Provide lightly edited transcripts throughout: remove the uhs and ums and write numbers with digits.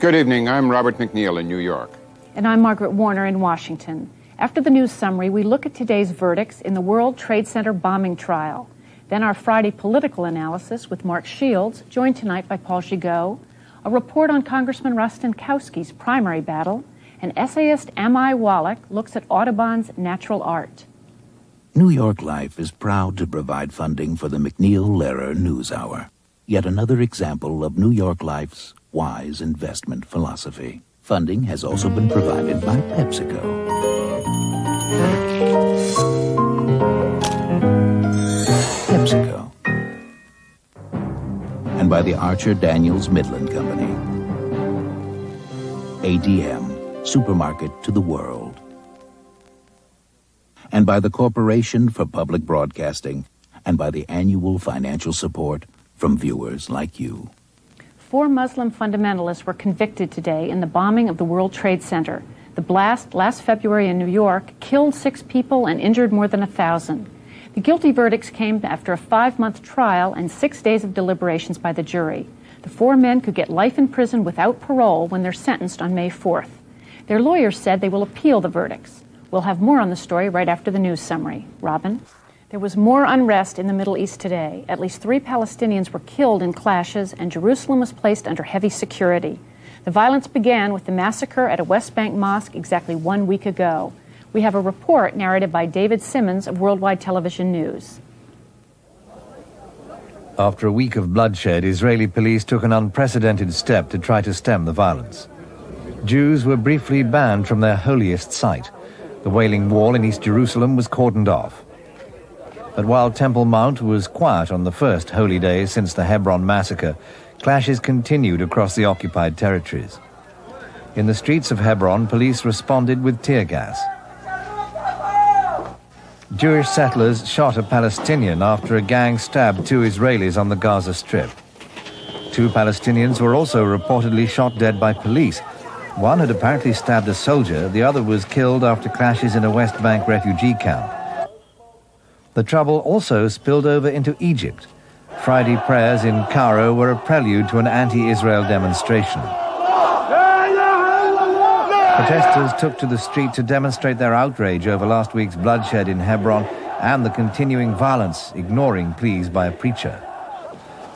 Good evening. I'm Robert MacNeil in New York. And I'm Margaret Warner in Washington. After the news summary, we look at today's verdicts in the World Trade Center bombing trial. Then our Friday political analysis with Mark Shields, joined tonight by Paul Gigot, a report on Congressman Rostenkowski's primary battle, and essayist Amai Wallach looks at Audubon's natural art. New York Life is proud to provide funding for the MacNeil-Lehrer NewsHour, yet another example of New York Life's wise investment philosophy. Funding has also been provided by PepsiCo. PepsiCo. And by the Archer Daniels Midland Company. ADM, supermarket to the world. And by the Corporation for Public Broadcasting, and by the annual financial support from viewers like you. 4 Muslim fundamentalists were convicted today in the bombing of the World Trade Center. The blast last February in New York killed 6 people and injured more than 1,000. The guilty verdicts came after a 5-month trial and 6 days of deliberations by the jury. The 4 men could get life in prison without parole when they're sentenced on May 4th. Their lawyers said they will appeal the verdicts. We'll have more on the story right after the news summary. Robin? There was more unrest in the Middle East today. At least 3 Palestinians were killed in clashes, and Jerusalem was placed under heavy security. The violence began with the massacre at a West Bank mosque exactly 1 week ago. We have a report narrated by David Simmons of Worldwide Television News. After a week of bloodshed, Israeli police took an unprecedented step to try to stem the violence. Jews were briefly banned from their holiest site. The Wailing Wall in East Jerusalem was cordoned off. But while Temple Mount was quiet on the first holy day since the Hebron massacre, clashes continued across the occupied territories. In the streets of Hebron, police responded with tear gas. Jewish settlers shot a Palestinian after a gang stabbed 2 Israelis on the Gaza Strip. 2 Palestinians were also reportedly shot dead by police. One had apparently stabbed a soldier, the other was killed after clashes in a West Bank refugee camp. The trouble also spilled over into Egypt. Friday prayers in Cairo were a prelude to an anti-Israel demonstration. Protesters took to the street to demonstrate their outrage over last week's bloodshed in Hebron and the continuing violence, ignoring pleas by a preacher.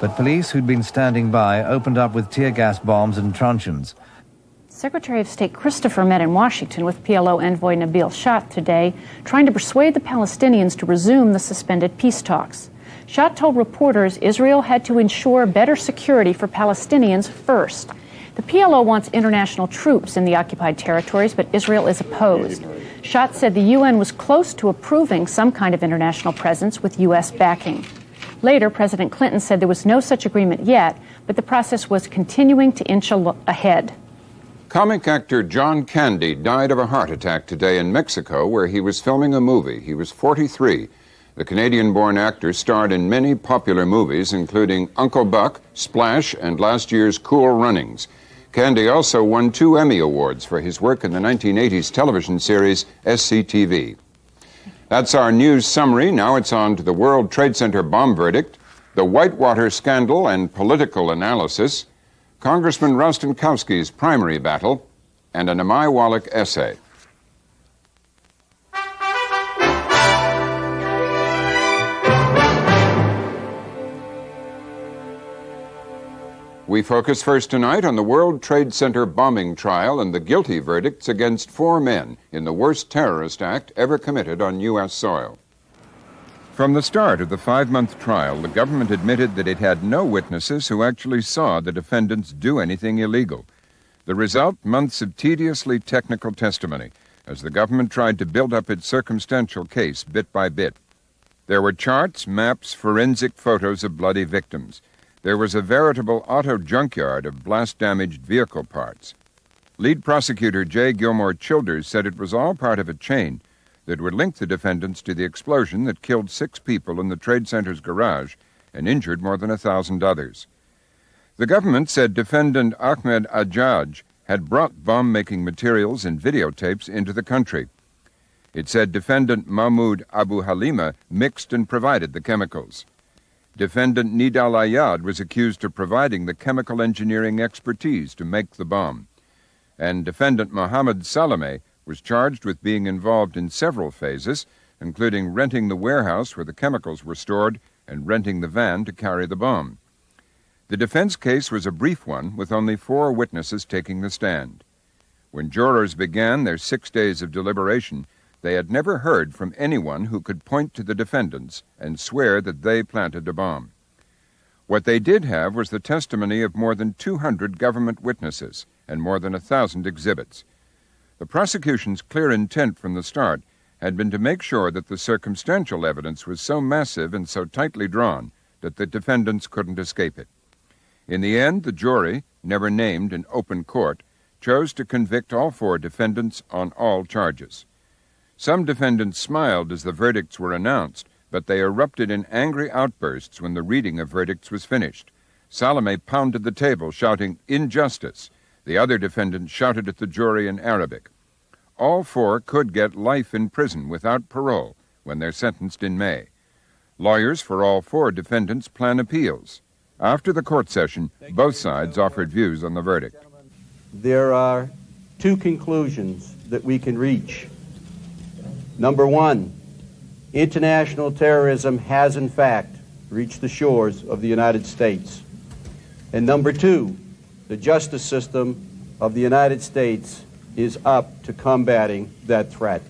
But police who'd been standing by opened up with tear gas bombs and truncheons. Secretary of State Christopher met in Washington with PLO envoy Nabil Shat today, trying to persuade the Palestinians to resume the suspended peace talks. Shat told reporters Israel had to ensure better security for Palestinians first. The PLO wants international troops in the occupied territories, but Israel is opposed. Shat said the UN was close to approving some kind of international presence with U.S. backing. Later, President Clinton said there was no such agreement yet, but the process was continuing to inch ahead. Comic actor John Candy died of a heart attack today in Mexico, where he was filming a movie. He was 43. The Canadian-born actor starred in many popular movies, including Uncle Buck, Splash, and last year's Cool Runnings. Candy also won 2 Emmy Awards for his work in the 1980s television series SCTV. That's our news summary. Now it's on to the World Trade Center bomb verdict, the Whitewater scandal and political analysis, Congressman Rostenkowski's primary battle, and an Amai Wallach essay. We focus first tonight on the World Trade Center bombing trial and the guilty verdicts against 4 men in the worst terrorist act ever committed on U.S. soil. From the start of the 5-month trial, the government admitted that it had no witnesses who actually saw the defendants do anything illegal. The result, months of tediously technical testimony, as the government tried to build up its circumstantial case bit by bit. There were charts, maps, forensic photos of bloody victims. There was a veritable auto junkyard of blast-damaged vehicle parts. Lead prosecutor J. Gilmore Childers said it was all part of a chain that would link the defendants to the explosion that killed 6 people in the Trade Center's garage and injured more than 1,000 others. The government said defendant Ahmed Ajaj had brought bomb-making materials and videotapes into the country. It said defendant Mahmoud Abu Halima mixed and provided the chemicals. Defendant Nidal Ayad was accused of providing the chemical engineering expertise to make the bomb. And defendant Mohammed Salameh was charged with being involved in several phases, including renting the warehouse where the chemicals were stored and renting the van to carry the bomb. The defense case was a brief one, with only 4 witnesses taking the stand. When jurors began their 6 days of deliberation, they had never heard from anyone who could point to the defendants and swear that they planted a bomb. What they did have was the testimony of more than 200 government witnesses and more than 1,000 exhibits. The prosecution's clear intent from the start had been to make sure that the circumstantial evidence was so massive and so tightly drawn that the defendants couldn't escape it. In the end, the jury, never named in open court, chose to convict all 4 defendants on all charges. Some defendants smiled as the verdicts were announced, but they erupted in angry outbursts when the reading of verdicts was finished. Salameh pounded the table, shouting, "Injustice!" The other defendants shouted at the jury in Arabic. All 4 could get life in prison without parole when they're sentenced in May. Lawyers for all 4 defendants plan appeals. After the court session, both sides offered views on the verdict. There are 2 conclusions that we can reach. Number 1, international terrorism has in fact reached the shores of the United States. And number 2, the justice system of the United States is up to combating that threat.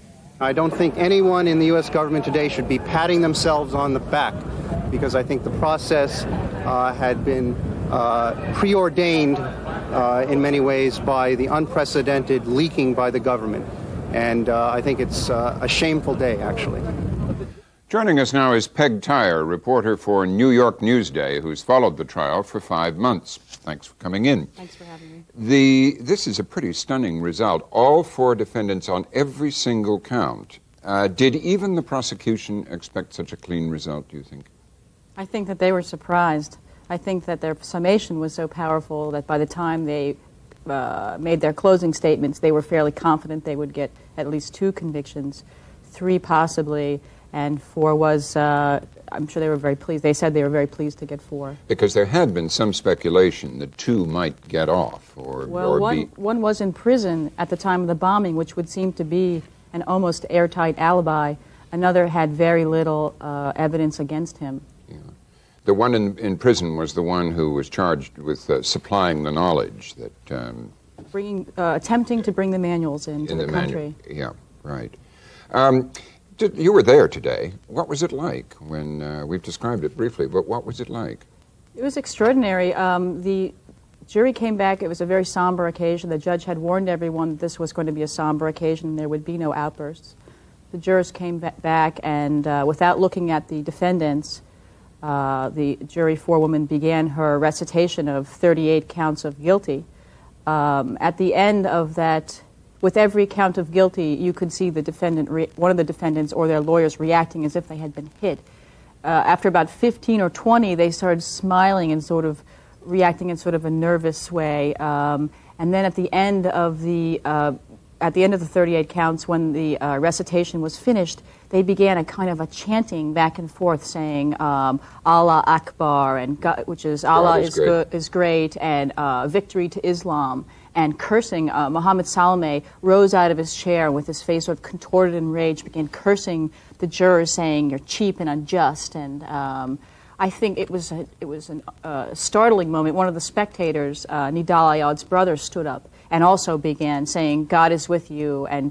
I don't think anyone in the U.S. government today should be patting themselves on the back, because I think the process had been preordained in many ways by the unprecedented leaking by the government. And I think it's a shameful day, actually. Joining us now is Peg TYRE, reporter for New York Newsday, who's followed the trial for 5 months. Thanks for coming in. Thanks for having me. This is a pretty stunning result. All 4 defendants on every single count. Did even the prosecution expect such a clean result, do you think? I think that they were surprised. I think that their summation was so powerful that by the time they made their closing statements, they were fairly confident they would get at least 2 convictions, 3 possibly, and 4 was, I'm sure they were very pleased. They said they were very pleased to get 4. Because there had been some speculation that 2 might get off One was in prison at the time of the bombing, which would seem to be an almost airtight alibi. Another had very little evidence against him. Yeah. The one in prison was the one who was charged with supplying the knowledge that... attempting to bring the manuals into the country. Yeah, right. You were there today. What was it like when, we've described it briefly, but what was it like? It was extraordinary. The jury came back. It was a very somber occasion. The judge had warned everyone that this was going to be a somber occasion and there would be no outbursts. The jurors came back and without looking at the defendants, the jury forewoman began her recitation of 38 counts of guilty. At the end of that, with every count of guilty, you could see the defendant, one of the defendants or their lawyers reacting as if they had been hit. After about 15 or 20, they started smiling and sort of reacting in sort of a nervous way. And then at the end of the 38 counts, when the recitation was finished, they began a kind of a chanting back and forth, saying Allah Akbar, and God, which is Allah is great, and victory to Islam, and cursing. Mohammed Salameh rose out of his chair with his face sort of contorted in rage, began cursing the jurors, saying, "You're cheap and unjust." And I think it was a startling moment. One of the spectators, Nidal Ayad's brother, stood up and also began saying, "God is with you," and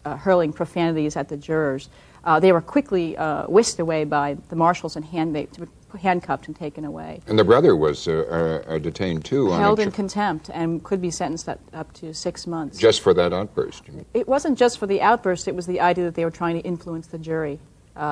hurling profanities at the jurors. They were quickly whisked away by the marshals and handcuffed and taken away. And the brother was detained too. Held in contempt and could be sentenced up to 6 months. Just for that outburst, you mean? It wasn't just for the outburst. It was the idea that they were trying to influence the jury,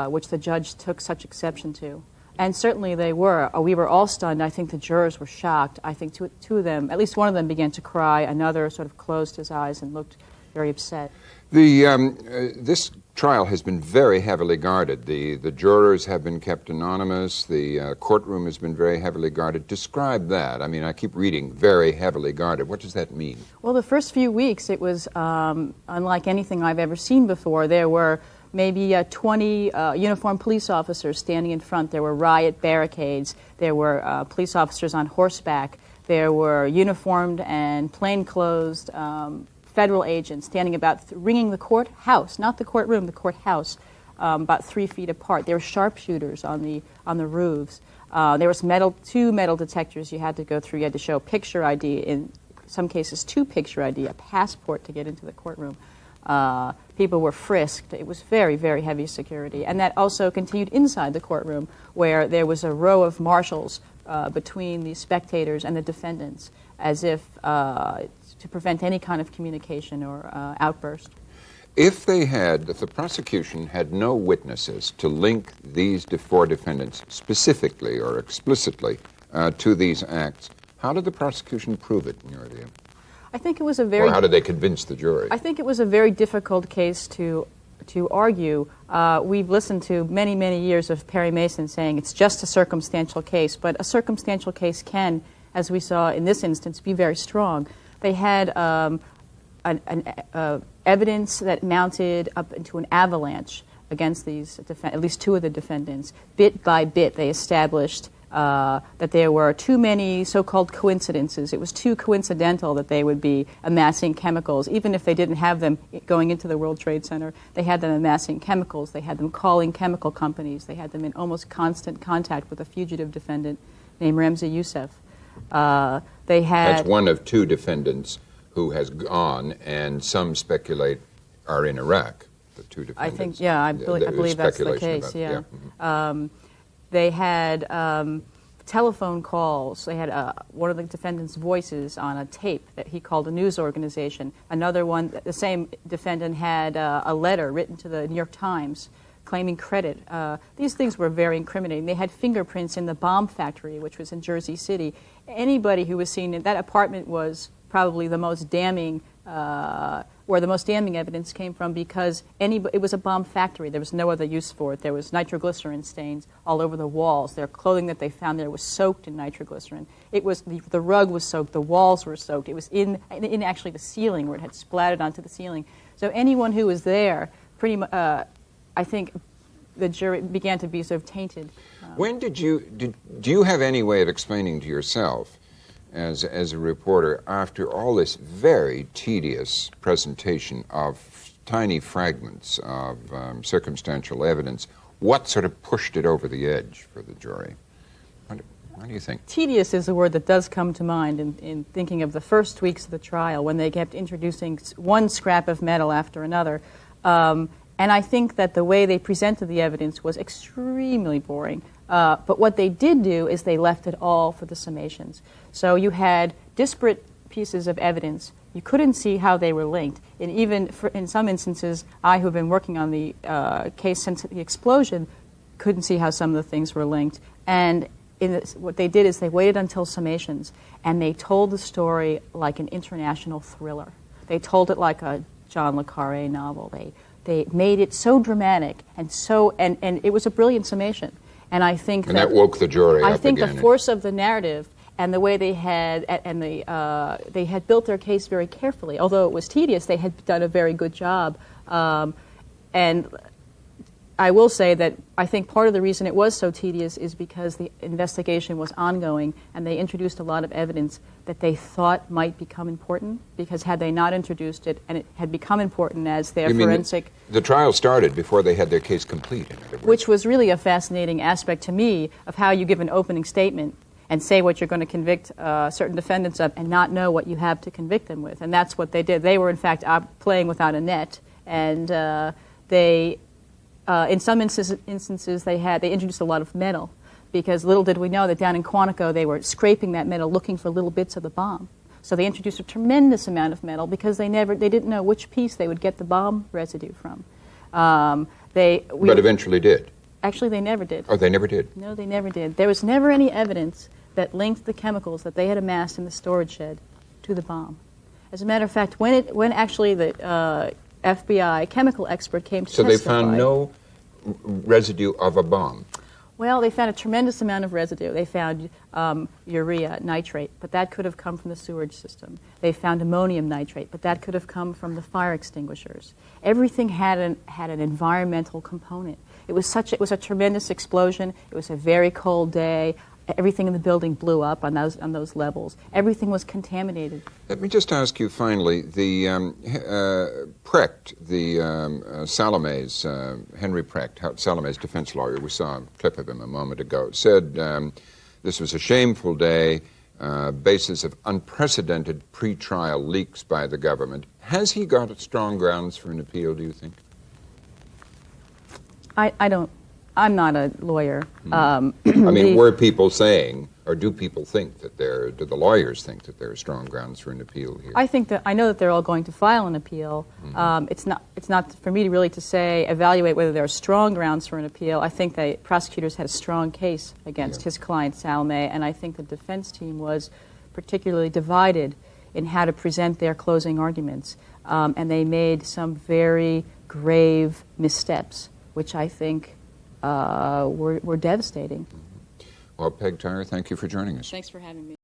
which the judge took such exception to. And certainly they were. We were all stunned. I think the jurors were shocked. I think two of them, at least one of them, began to cry. Another sort of closed his eyes and looked very upset. This trial has been very heavily guarded. The jurors have been kept anonymous. The courtroom has been very heavily guarded. Describe that. I mean, I keep reading very heavily guarded. What does that mean? Well, the first few weeks, it was unlike anything I've ever seen before. There were maybe 20 uniformed police officers standing in front. There were riot barricades. There were police officers on horseback. There were uniformed and plainclothes federal agents standing about, ringing the courthouse, not the courtroom, the courthouse, about 3 feet apart. There were sharpshooters on the roofs. There was two metal detectors you had to go through. You had to show picture ID, in some cases 2 picture ID, a passport to get into the courtroom. People were frisked. It was very, very heavy security. And that also continued inside the courtroom, where there was a row of marshals between the spectators and the defendants, as if to prevent any kind of communication or outburst. If the prosecution had no witnesses to link these 4 defendants specifically or explicitly to these acts, how did the prosecution prove it, in your view? I think it was a very... Or how did they convince the jury? I think it was a very difficult case to argue. We've listened to many, many years of Perry Mason saying it's just a circumstantial case, but a circumstantial case can, as we saw in this instance, be very strong. They had evidence that mounted up into an avalanche against these, at least 2 of the defendants. Bit by bit, they established that there were too many so-called coincidences. It was too coincidental that they would be amassing chemicals. Even if they didn't have them going into the World Trade Center, they had them amassing chemicals. They had them calling chemical companies. They had them in almost constant contact with a fugitive defendant named Ramzi Youssef. That's one of 2 defendants who has gone, and some speculate are in Iraq. The 2 defendants. I think, yeah, I believe that's the case. Yeah. Mm-hmm. They had telephone calls. They had one of the defendant's voices on a tape that he called a news organization. Another one, the same defendant had a letter written to the New York Times claiming credit. These things were very incriminating. They had fingerprints in the bomb factory, which was in Jersey City. Anybody who was seen in that apartment was probably the most damning, where the most damning evidence came from, because it was a bomb factory. There was no other use for it. There was nitroglycerin stains all over the walls. Their clothing that they found there was soaked in nitroglycerin. It was the rug was soaked. The walls were soaked. It was in actually the ceiling, where it had splattered onto the ceiling. So anyone who was there, pretty much, I think, the jury began to be sort of tainted. When do you have any way of explaining to yourself, as a reporter, after all this very tedious presentation of tiny fragments of circumstantial evidence, what sort of pushed it over the edge for the jury? What do you think? Tedious is a word that does come to mind in thinking of the first weeks of the trial, when they kept introducing one scrap of metal after another. And I think that the way they presented the evidence was extremely boring. But what they did do is they left it all for the summations. So you had disparate pieces of evidence. You couldn't see how they were linked. And even in some instances, I, who have been working on the case since the explosion, couldn't see how some of the things were linked. And what they did is they waited until summations, and they told the story like an international thriller. They told it like a John le Carré novel. They made it so dramatic and it was a brilliant summation. And I think that woke the jury up I think again. The force of the narrative and the way they had they had built their case very carefully. Although it was tedious, they had done a very good job. And I will say that I think part of the reason it was so tedious is because the investigation was ongoing, and they introduced a lot of evidence that they thought might become important, because had they not introduced it and it had become important as their forensic... The trial started before they had their case complete, in other words. Which was really a fascinating aspect to me of how you give an opening statement and say what you're going to convict certain defendants of and not know what you have to convict them with. And that's what they did. They were, in fact, playing without a net, and they... in some instances, they introduced a lot of metal, because little did we know that down in Quantico they were scraping that metal looking for little bits of the bomb. So they introduced a tremendous amount of metal because they didn't know which piece they would get the bomb residue from. But eventually did. Actually, they never did. Oh, they never did? No, they never did. There was never any evidence that linked the chemicals that they had amassed in the storage shed to the bomb. As a matter of fact, when actually the FBI chemical expert came to testify... So they found no residue of a bomb? Well, they found a tremendous amount of residue. They found urea, nitrate, but that could have come from the sewage system. They found ammonium nitrate, but that could have come from the fire extinguishers. Everything had an environmental component. It was a tremendous explosion. It was a very cold day. Everything in the building blew up on those levels. Everything was contaminated. Let me just ask you finally, the Precht, the Salome's, Henry Precht, Salome's defense lawyer, we saw a clip of him a moment ago, said this was a shameful day, basis of unprecedented pretrial leaks by the government. Has he got strong grounds for an appeal, do you think? I don't. I'm not a lawyer. I mean, were people saying, or do people think that do the lawyers think that there are strong grounds for an appeal here? I know that they're all going to file an appeal. It's not for me to really evaluate whether there are strong grounds for an appeal. I think the prosecutors had a strong case against his client Salome, and I think the defense team was particularly divided in how to present their closing arguments, and they made some very grave missteps, which I think were devastating. Well, Peg TYRE, thank you for joining us. Thanks for having me.